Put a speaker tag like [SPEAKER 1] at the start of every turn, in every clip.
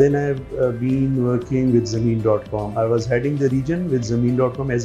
[SPEAKER 1] Then I have been working with Zameen.com. I was heading the region with Zameen.com as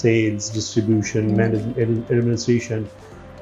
[SPEAKER 1] sales, distribution, management, administration,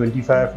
[SPEAKER 1] 25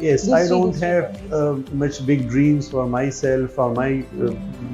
[SPEAKER 1] Yes, I don't have much big dreams for myself or my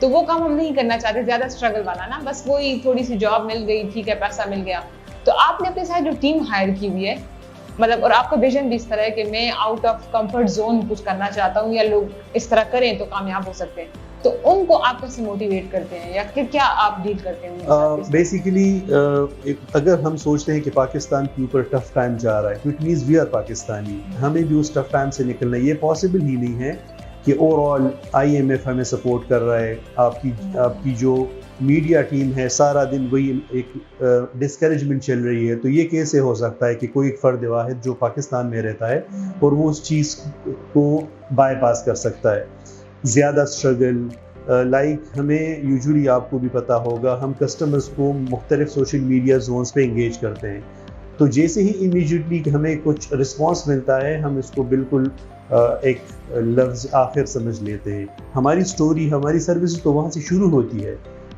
[SPEAKER 2] تو وہ کام ہم نہیں کرنا چاہتے زیادہ struggle والا نا, بس وہی تھوڑی سی جاب مل گئی, ٹھیک ہے پیسہ مل گیا. تو آپ نے اپنے ساتھ جو ٹیم ہائر کی ہوئی ہے, مطلب, اور آپ کا ویژن بھی اس طرح ہے کہ میں آؤٹ آف کمفرٹ زون کچھ کرنا چاہتا ہوں یا لوگ اس طرح کریں تو کامیاب ہو سکتے ہیں, تو ان کو آپ کیسے موٹیویٹ کرتے ہیں یا کیا آپ ڈیل کرتے ہیں؟
[SPEAKER 1] بیسیکلی اگر ہم سوچتے ہیں کہ پاکستان کے اوپر ٹف ٹائم جا رہا ہے, تو it means we are Pakistani, ہمیں بھی اس ٹف ٹائم سے نکلنا ہے. یہ پاسبل ہی نہیں ہے کہ اوور آل IMF ہمیں سپورٹ کر رہا ہے, آپ کی جو میڈیا ٹیم ہے سارا دن وہی ایک ڈسکریجمنٹ چل رہی ہے. تو یہ کیسے ہو سکتا ہے کہ کوئی ایک فرد واحد جو پاکستان میں رہتا ہے اور وہ اس چیز کو بائی پاس کر سکتا ہے؟ زیادہ اسٹرگل, لائک ہمیں یوزلی آپ کو بھی پتہ ہوگا, ہم کسٹمرز کو مختلف سوشل میڈیا زونز پہ انگیج کرتے ہیں, تو جیسے ہی امیجیٹلی ہمیں کچھ رسپانس ملتا ہے ہم اس کو بالکل ایک لفظ آخر سمجھ لیتے ہیں. ہماری سٹوری, ہماری سروس تو وہاں سے شروع ہوتی ہے.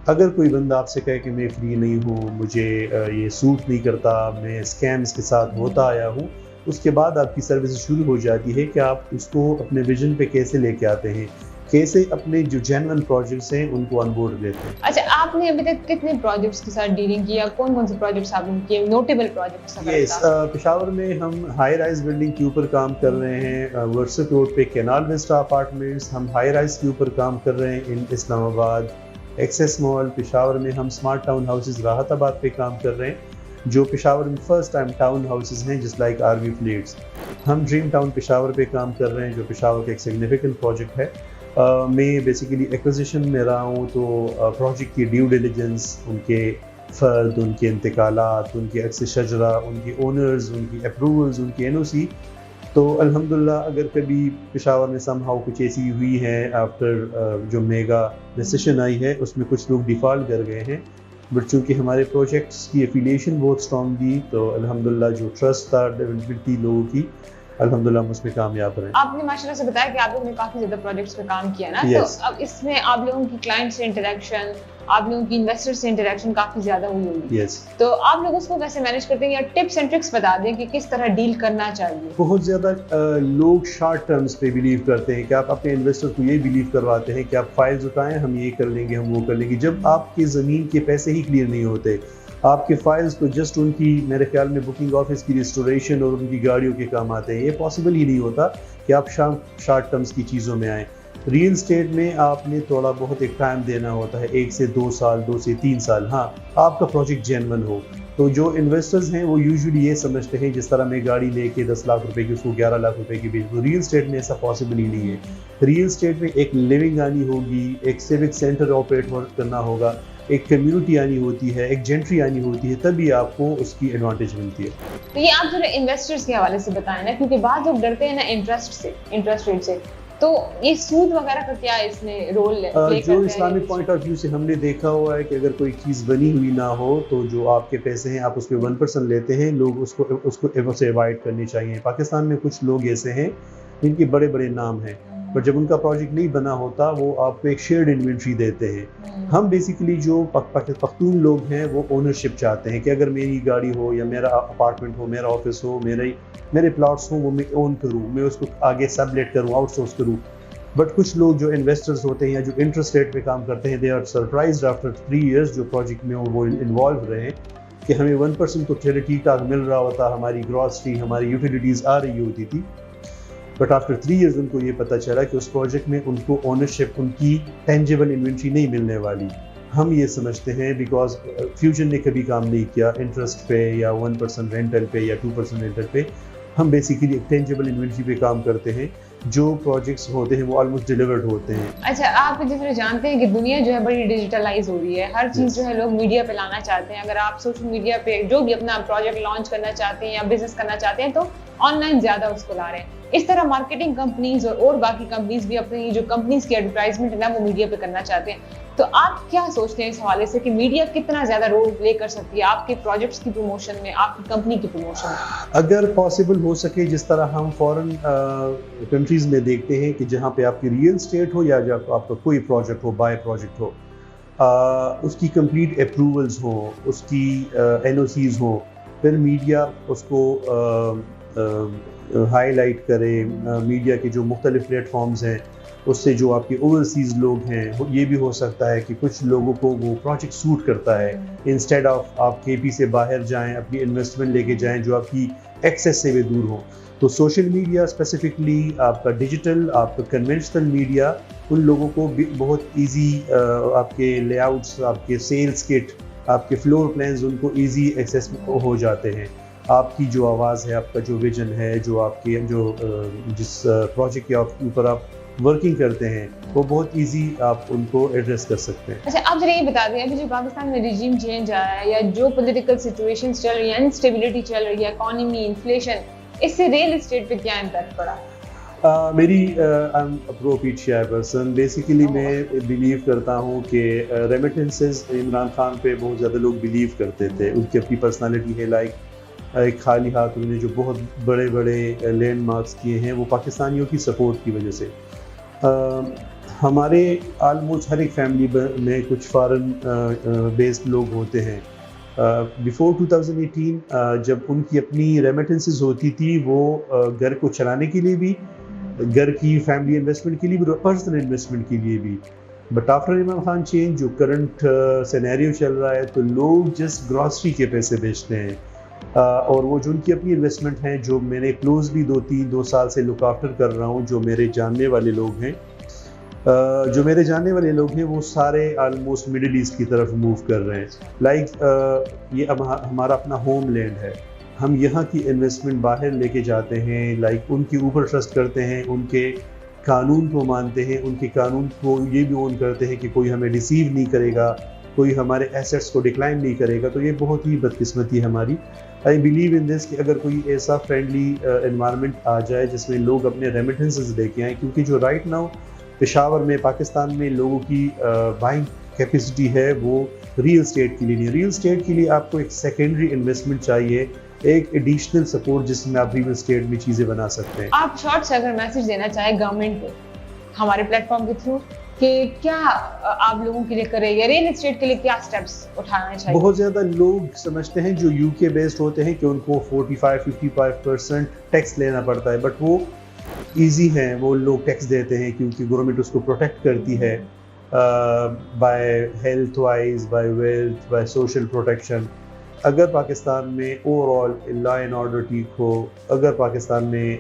[SPEAKER 1] اگر کوئی بندہ آپ سے کہے کہ میں فری نہیں ہوں, مجھے یہ سوٹ نہیں کرتا, میں اسکیمز کے ساتھ ہوتا آیا ہوں, اس کے بعد آپ کی سروس شروع ہو جاتی ہے کہ آپ اس کو اپنے ویژن پہ کیسے لے کے آتے ہیں, کیسے اپنے جو جینوئن پروجیکٹس ہیں ان کو آن بورڈ لیتے ہیں.
[SPEAKER 2] اچھا, آپ نے ابھی تک کتنے پروجیکٹس کے ساتھ ڈیلنگ کیا, کون سے پروجیکٹس آپ نے کیے, نوٹیبل پروجیکٹس؟
[SPEAKER 1] یس, پشاور میں ہم ہائی رائز بلڈنگ کے اوپر کام کر رہے ہیں, ورسک روڈ پہ کینال وسٹا اپارٹمنٹس, ہم ہائی رائز کے اوپر کام کر رہے ہیں ان اسلام آباد, ایکسیس مال پشاور میں, ہم اسمارٹ ٹاؤن ہاؤسز راحت آباد پہ کام کر رہے ہیں جو پشاور میں فرسٹ ٹائم ٹاؤن ہاؤسز ہیں جس لائک RV فلیٹس. ہم ڈریم ٹاؤن پشاور پہ کام کر رہے ہیں جو پشاور کا ایک سگنیفیکنٹ پروجیکٹ ہے. میں بیسیکلی ایکوزیشن میں رہا ہوں, تو پروجیکٹ کی ڈیو ڈیلیجنس, ان کے فرد, ان کے انتقالات, ان کے عکس شجرہ, ان کی اونرز, ان کی اپروولز, ان کی NOC. تو الحمدللہ اگر کبھی پشاور میں سم ہاؤ کچھ ایسی ہوئی ہے آفٹر جو میگا ریسیشن آئی ہے, اس میں کچھ لوگ ڈیفالٹ کر گئے ہیں, بٹ چونکہ ہمارے پروجیکٹس کی ایفیلیشن بہت اسٹرانگ تھی, تو الحمدللہ جو ٹرسٹ تھا ڈیولپمنٹ تھی لوگوں کی, الحمدللہ ہم اس میں کامیاب رہے.
[SPEAKER 2] آپ نے ماشاءاللہ سے بتایا کہ آپ لوگوں نے کافی زیادہ پروجیکٹس پہ کام کیا نا, تو اب اس میں آپ لوگوں کی کلائنٹ سے انٹریکشن, آپ لوگوں کی انویسٹر سے انٹریکشن کافی زیادہ ہوئی ہوگی. تو آپ لوگ اس کو کیسے مینیج کرتے ہیں, یا ٹپس اینڈ ٹرکس بتا دیں کہ کس طرح ڈیل کرنا چاہیے؟
[SPEAKER 1] بہت زیادہ لوگ شارٹ ٹرمز پہ بلیو کرتے ہیں کہ آپ اپنے انویسٹر کو یہ بلیو کرواتے ہیں کہ آپ فائلز اٹھائیں, ہم یہ کر لیں گے, ہم وہ کر لیں گے, جب آپ کی زمین کے پیسے ہی کلیئر نہیں ہوتے. آپ کے فائلز تو جسٹ ان کی میرے خیال میں بکنگ آفس کی ریسٹوریشن اور ان کی گاڑیوں کے کام آتے ہیں. یہ پاسبل ہی نہیں ہوتا کہ آپ شارٹ ٹرمز کی چیزوں میں آئیں. ریئل اسٹیٹ میں آپ نے تھوڑا بہت ایک ٹائم دینا ہوتا ہے, 1 سے 2 سال, 2 سے 3 سال. ہاں, آپ کا پروجیکٹ جینون ہو. تو جو انویسٹرز ہیں وہ یوزلی یہ سمجھتے ہیں جس طرح میں گاڑی لے کے 10 لاکھ روپے کی اس کو 11 لاکھ روپے کی بیچ دوں. ریئل اسٹیٹ میں ایسا پاسبل ہی نہیں ہے. ریئل اسٹیٹ میں ایک لیونگ آنی ہوگی, ایک سیوک سینٹر آپریٹ کرنا ہوگا, ایک کمیونٹی آنی ہوتی ہے, ایک جینٹری آنی ہوتی ہے, تبھی آپ کو اس کی ایڈوانٹیج ملتی ہے.
[SPEAKER 2] تو یہ آپ جو انویسٹرز کے حوالے سے بتائیں نا, کیونکہ بعض لوگ ڈرتے ہیں نا انٹرسٹ ریٹ سے, تو یہ سود وغیرہ کا کیا اس میں رول پلے کرتا ہے؟
[SPEAKER 1] جو اسلامک پوائنٹ آف ویو سے ہم نے دیکھا ہوا ہے کہ اگر کوئی چیز بنی ہوئی نہ ہو تو جو آپ کے پیسے ہیں آپ اس پہ 1% لیتے ہیں, لوگ اس کو سے اوائڈ کرنی چاہیے. پاکستان میں کچھ لوگ ایسے ہیں جن کے بڑے بڑے نام ہیں, پر جب ان کا پروجیکٹ نہیں بنا ہوتا وہ آپ کو ایک شیئرڈ انوینٹری دیتے ہیں. ہم بیسیکلی جو پختون لوگ ہیں وہ اونرشپ چاہتے ہیں کہ اگر میری گاڑی ہو یا میرا اپارٹمنٹ ہو, میرا آفس ہو, میرے پلاٹس ہوں, وہ میں اون کروں, میں اس کو آگے سب لیٹ کروں, آؤٹ سورس کروں. بٹ کچھ لوگ جو انویسٹرز ہوتے ہیں یا جو انٹرسٹ ریٹ پہ کام کرتے ہیں, they are surprised after 3 years جو پروجیکٹ میں وہ انوالو رہے کہ ہمیں 1% تو چلے ٹھیک ٹھاک مل رہا ہوتا, ہماری گراسری, ہماری یوٹیلیٹیز آ رہی ہوتی تھی. بٹ آفٹر 3 ایئرز ان کو یہ پتہ چلا کہ اس پروجیکٹ میں ان کو اونرشپ, ان کی ٹینجیبل انوینٹری نہیں ملنے والی. ہم یہ سمجھتے ہیں بیکاز فیوچر نے کبھی کام نہیں کیا انٹرسٹ پہ یا 1% رینٹل پہ یا 2% رینٹل پہ. ہم بیسیکلی ایک ٹینجیبل انوینٹری پہ کام کرتے ہیں. جو پروجیکٹس ہوتے ہیں وہ آلموسٹ ڈیلیورڈ ہوتے ہیں.
[SPEAKER 2] اچھا, آپ جس طرح جانتے ہیں کہ دنیا جو ہے بڑی ڈیجیٹلائز ہو رہی ہے, ہر چیز جو ہے لوگ میڈیا پہ لانا چاہتے ہیں. اگر آپ سوشل میڈیا پہ جو بھی اپنا پروجیکٹ لانچ کرنا چاہتے ہیں یا بزنس کرنا چاہتے ہیں تو آن لائن زیادہ اس کو لا رہے ہیں. اس طرح مارکیٹنگ کمپنیز اور باقی کمپنیز بھی اپنی جو کمپنیز کی ایڈورٹائزمنٹ ہے نا وہ میڈیا پہ کرنا چاہتے ہیں. تو آپ کیا سوچتے ہیں اس حوالے سے کہ میڈیا کتنا زیادہ رول پلے کر سکتی ہے آپ کے پروجیکٹس کی پروموشن میں, آپ کی کمپنی کی پروموشن میں؟
[SPEAKER 1] اگر پاسبل ہو سکے, جس طرح ہم فورن کنٹریز میں دیکھتے ہیں کہ جہاں پہ آپ کی ریئل اسٹیٹ ہو یا جب آپ کا کوئی پروجیکٹ ہو, بائی پروجیکٹ ہو, اس کی کمپلیٹ اپروولز ہوں, اس کی NOCs ہوں, پھر میڈیا اس کو ہائی لائٹ کرے. میڈیا کے جو مختلف پلیٹ فارمز ہیں اس سے جو آپ کے اوورسیز لوگ ہیں یہ بھی ہو سکتا ہے کہ کچھ لوگوں کو وہ پروجیکٹ سوٹ کرتا ہے، انسٹیڈ آف آپ کے پی سے باہر جائیں اپنی انویسٹمنٹ لے کے جائیں جو آپ کی ایکسیس سے بھی دور ہوں. تو سوشل میڈیا اسپیسیفکلی آپ کا ڈیجیٹل، آپ کا کنونشنل میڈیا ان لوگوں کو بھی بہت ایزی آپ کے لے آؤٹس، آپ کے سیلس کٹ، آپ کے فلور پلانز ان کو ایزی ایکسیس ہو جاتے ہیں. آپ کی جو آواز ہے، آپ کا جو ویژن ہے، جو آپ کے جس پروجیکٹ کے اوپر آپ ورکنگ کرتے ہیں وہ بہت ایزی آپ ان کو ایڈریس کر سکتے ہیں.
[SPEAKER 2] اچھا، آپ ذرا یہ بتا دیں ابھی جو پاکستان میں ریجیم چینج آیا ہے یا جو پولیٹیکل سچویشنز چل رہی ہیں، انسٹیبلٹی چل رہی ہے، اکانومی، انفلیشن، اس سے ریل اسٹیٹ پہ کیا امپیکٹ پڑا؟
[SPEAKER 1] میری pro P T I person basically میں بلیو کرتا ہوں کہ ریمیٹنسز عمران خان پہ بہت زیادہ لوگ بلیو کرتے تھے. ان کی اپنی پرسنالٹی ہے، لائک ایک خالی ہاتھ انہوں نے جو بہت بڑے بڑے لینڈ مارکس کیے ہیں وہ پاکستانیوں کی سپورٹ کی وجہ سے. ہمارے آلموسٹ ہر ایک فیملی میں کچھ فارن بیسڈ لوگ ہوتے ہیں. بیفور 2018 جب ان کی اپنی ریمیٹنسز ہوتی تھی وہ گھر کو چلانے کے لیے بھی، گھر کی فیملی انویسٹمنٹ کے لیے بھی، پرسنل انویسٹمنٹ کے لیے بھی. But after Imran Khan change جو کرنٹ سینیریو چل رہا ہے تو لوگ جسٹ گراسری کے پیسے بیچتے ہیں. اور وہ جو ان کی اپنی انویسٹمنٹ ہیں جو میں نے کلوزلی 2 سال سے لک آفٹر کر رہا ہوں، جو میرے جاننے والے لوگ ہیں وہ سارے آلموسٹ مڈل ایسٹ کی طرف موو کر رہے ہیں. لائک یہ ہمارا اپنا ہوم لینڈ ہے، ہم یہاں کی انویسٹمنٹ باہر لے کے جاتے ہیں. لائک ان کے اوپر ٹرسٹ کرتے ہیں، ان کے قانون کو مانتے ہیں، ان کے قانون کو یہ بھی اون کرتے ہیں کہ کوئی ہمیں ڈیسیو نہیں کرے گا، کوئی ہمارے ایسیٹس کو ڈکلائن نہیں کرے گا. تو یہ بہت ہی بدقسمتی ہے ہماری. آئی بلیو ان دس کہ اگر کوئی ایسا فرینڈلی انوائرمنٹ آ جائے جس میں لوگ اپنے ریمیٹنسز لے کے آئیں، کیونکہ جو رائٹ ناؤ پشاور میں، پاکستان میں لوگوں کی بائنگ کیپیسٹی ہے وہ ریل اسٹیٹ کے لیے نہیں. ریل اسٹیٹ کے لیے آپ کو ایک سیکنڈری انویسٹمنٹ چاہیے، ایک ایڈیشنل سپورٹ جس میں آپ ریل اسٹیٹ میں چیزیں بنا سکتے ہیں.
[SPEAKER 2] آپ شارٹ سے اگر میسج دینا چاہیں گورنمنٹ کو ہمارے پلیٹ فارم کے تھرو کہ کیا آپ لوگوں کے لیے کرے یا ریل اسٹیٹ کے لیے کیا سٹیپس اٹھانا چاہیے؟
[SPEAKER 1] بہت زیادہ لوگ سمجھتے ہیں جو یو کے بیسڈ ہوتے ہیں کہ ان کو 45-55% ٹیکس لینا پڑتا ہے، بٹ وہ ایزی ہیں، وہ لوگ ٹیکس دیتے ہیں کیونکہ گورنمنٹ اس کو پروٹیکٹ کرتی ہے by health wise, by wealth, by social protection. اگر پاکستان میں overall law and order ٹھیک ہو، اگر پاکستان میں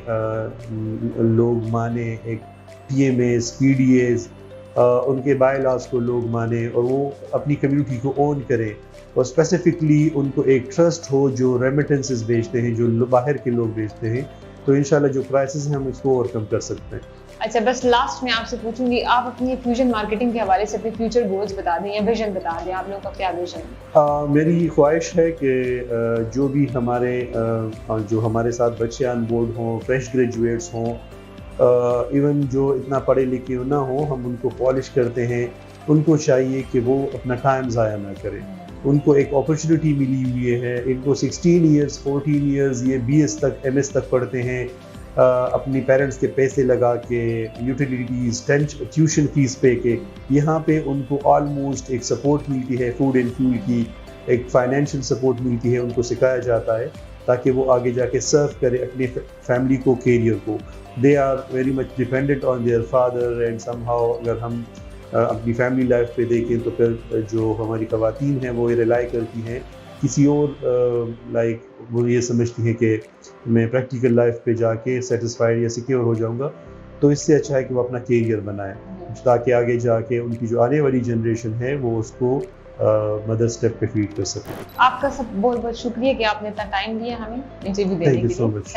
[SPEAKER 1] لوگ مانے ایک پی ایم ایز، پی ڈی ایز، ان کے بائی لاز کو لوگ مانیں اور وہ اپنی کمیونٹی کو اون کریں اور اسپیسیفکلی ان کو ایک ٹرسٹ ہو جو ریمیٹنسز بیچتے ہیں، جو باہر کے لوگ بیچتے ہیں، تو انشاءاللہ جو کرائسس ہیں ہم اس کو اوور کم کر سکتے ہیں.
[SPEAKER 2] اچھا، بس لاسٹ میں آپ سے پوچھوں گی، آپ اپنی فیوژن مارکیٹنگ کے حوالے سے اپنے فیوچر گولز بتا دیں یا ویژن بتا دیں، آپ لوگوں کا کیا ویژن ہے؟
[SPEAKER 1] میری خواہش ہے کہ جو بھی ہمارے ساتھ بچے آن بورڈ ہوں، فریش گریجویٹس ہوں، ایون جو اتنا پڑھے لکھے نہ ہوں، ہم ان کو پالش کرتے ہیں. ان کو چاہیے کہ وہ اپنا ٹائم ضائع نہ کریں. ان کو ایک اپرچونیٹی ملی ہوئی ہے، ان کو 16 ایئرز 14 ایئرز یہ BS تک MS تک پڑھتے ہیں اپنی پیرنٹس کے پیسے لگا کے، یوٹیلیٹیز، ٹیوشن فیس پے کے. یہاں پہ ان کو آلموسٹ ایک سپورٹ ملتی ہے، فوڈ اینڈ فیول کی ایک فائنینشیل سپورٹ ملتی ہے، ان کو سکھایا جاتا ہے تاکہ وہ آگے جا کے سرو کرے اپنی فیملی کو، کیریئر کو. They are very much dependent on their father and somehow. اگر ہم اپنی فیملی لائف پہ دیکھیں تو پھر جو ہماری خواتین ہیں وہ ریلائی کرتی ہیں کسی اور لائک وہ یہ سمجھتی ہیں کہ میں پریکٹیکل لائف پہ جا کے سیٹسفائیڈ یا سیکیور ہو جاؤں گا. تو اس سے اچھا ہے کہ وہ اپنا کیریئر بنائیں تاکہ آگے جا کے ان کی جو آنے والی جنریشن ہے وہ اس کو مدر اسٹیپ پہ فیڈ کر سکیں.
[SPEAKER 2] آپ کا سب بہت بہت شکریہ کہ آپ نے اتنا ٹائم دیا ہمیں انٹرویو دینے کے لیے.
[SPEAKER 1] Thank you so much.